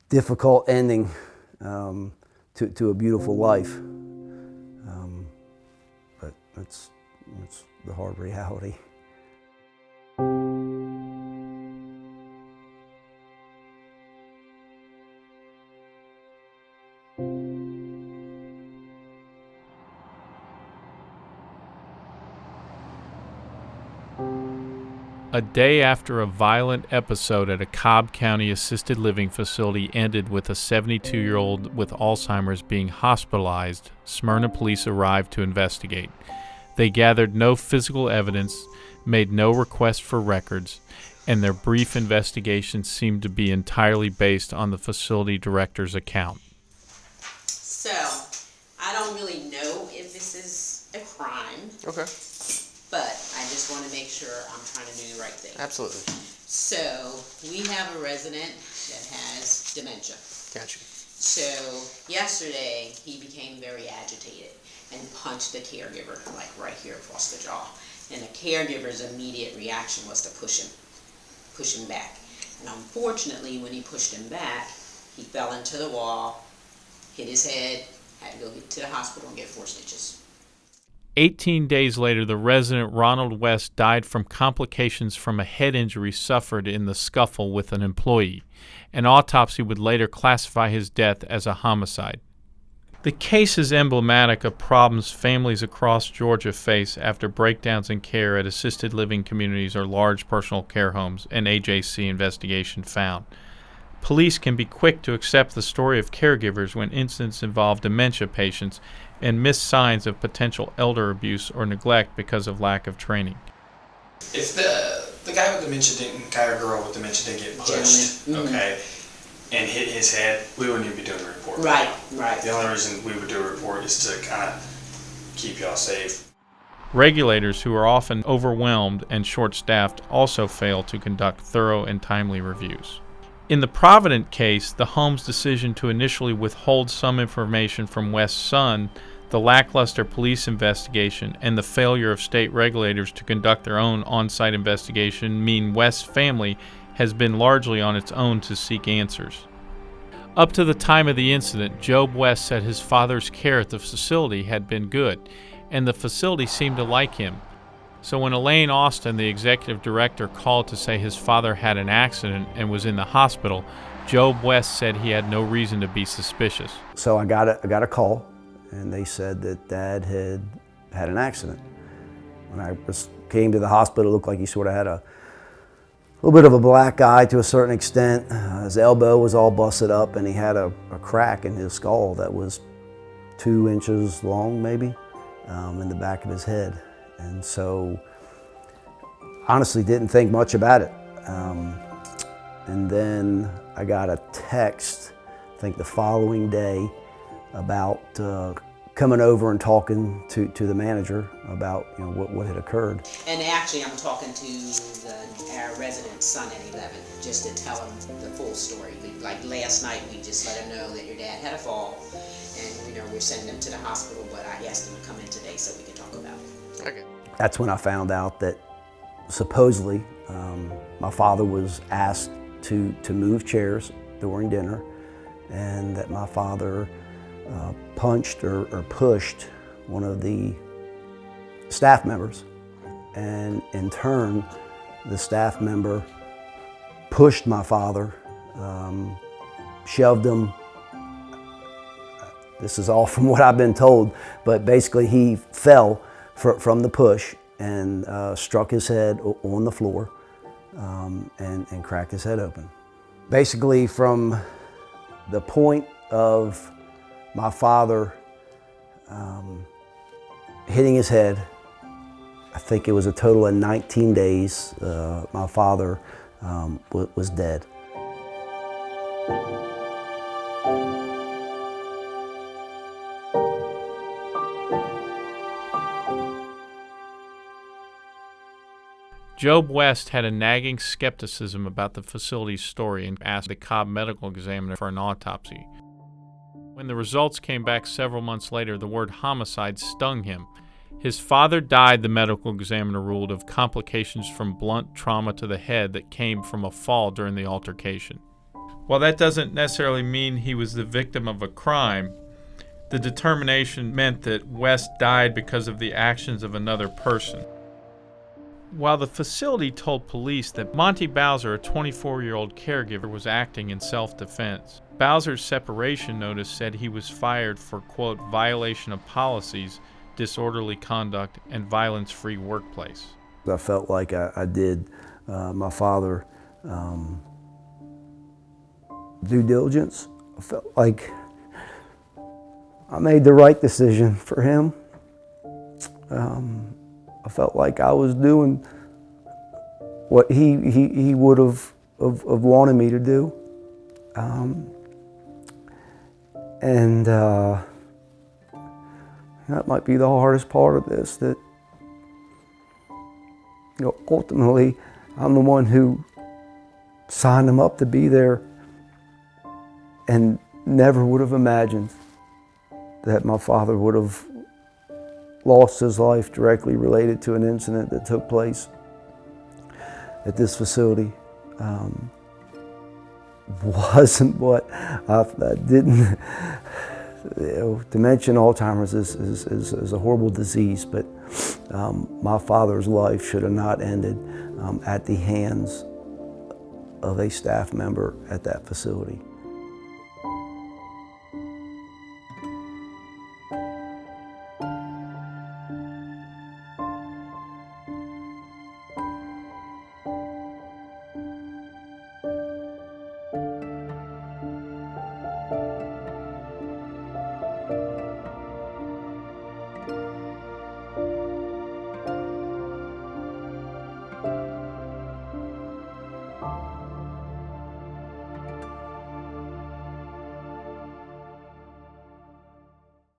difficult ending to a beautiful life. But it's the hard reality. A day after a violent episode at a Cobb County assisted living facility ended with a 72-year-old with Alzheimer's being hospitalized, Smyrna police arrived to investigate. They gathered no physical evidence, made no request for records, and their brief investigation seemed to be entirely based on the facility director's account. So, I don't really know if this is a crime. Okay. But I just want to make sure I'm trying to do the right thing. Absolutely. So, we have a resident that has dementia. Gotcha. So, yesterday, he became very agitated and punched the caregiver, like right here across the jaw. And the caregiver's immediate reaction was to push him back. And unfortunately, when he pushed him back, he fell into the wall, hit his head, had to go get to the hospital and get 4 stitches. 18 days later, the resident Ronald West died from complications from a head injury suffered in the scuffle with an employee. An autopsy would later classify his death as a homicide. The case is emblematic of problems families across Georgia face after breakdowns in care at assisted living communities or large personal care homes, an AJC investigation found. Police can be quick to accept the story of caregivers when incidents involve dementia patients and miss signs of potential elder abuse or neglect because of lack of training. If the guy with dementia didn't, guy or girl with dementia didn't get pushed, okay, and hit his head, we wouldn't even be doing a report. Right. The only reason we would do a report is to kind of keep y'all safe. Regulators, who are often overwhelmed and short-staffed, also fail to conduct thorough and timely reviews. In the Provident case, the home's decision to initially withhold some information from West's son, the lackluster police investigation, and the failure of state regulators to conduct their own on-site investigation mean West's family has been largely on its own to seek answers. Up to the time of the incident, Job West said his father's care at the facility had been good, and the facility seemed to like him. So when Elaine Austin, the executive director, called to say his father had an accident and was in the hospital, Job West said he had no reason to be suspicious. So I got a call, and they said that Dad had an accident. When I came to the hospital, it looked like he sort of had a little bit of a black eye to a certain extent. His elbow was all busted up, and he had a crack in his skull that was 2 inches long, maybe, in the back of his head. And so, honestly, didn't think much about it. And then I got a text, I think the following day, about coming over and talking to the manager about what had occurred. And actually, I'm talking to our resident's son at 11, just to tell him the full story. Like last night, we just let him know that your dad had a fall, and we're sending him to the hospital. But I asked him to come in today so we can talk about it. Okay. That's when I found out that supposedly my father was asked to move chairs during dinner, and that my father punched or pushed one of the staff members. And in turn, the staff member pushed my father, shoved him. This is all from what I've been told, but basically he fell from the push and struck his head on the floor and cracked his head open. Basically, from the point of my father hitting his head, I think it was a total of 19 days, my father was dead. Job West had a nagging skepticism about the facility's story and asked the Cobb medical examiner for an autopsy. When the results came back several months later, the word homicide stung him. His father died, the medical examiner ruled, of complications from blunt trauma to the head that came from a fall during the altercation. While that doesn't necessarily mean he was the victim of a crime, the determination meant that West died because of the actions of another person. While the facility told police that Monty Bowser, a 24-year-old caregiver, was acting in self-defense, Bowser's separation notice said he was fired for, quote, violation of policies, disorderly conduct, and violence-free workplace. I felt like I did my father due diligence. I felt like I made the right decision for him. I felt like I was doing what he would have wanted me to do. And that might be the hardest part of this, that ultimately I'm the one who signed him up to be there and never would have imagined that my father would have lost his life directly related to an incident that took place at this facility. Wasn't what I didn't. Dementia and Alzheimer's is a horrible disease, but my father's life should have not ended at the hands of a staff member at that facility.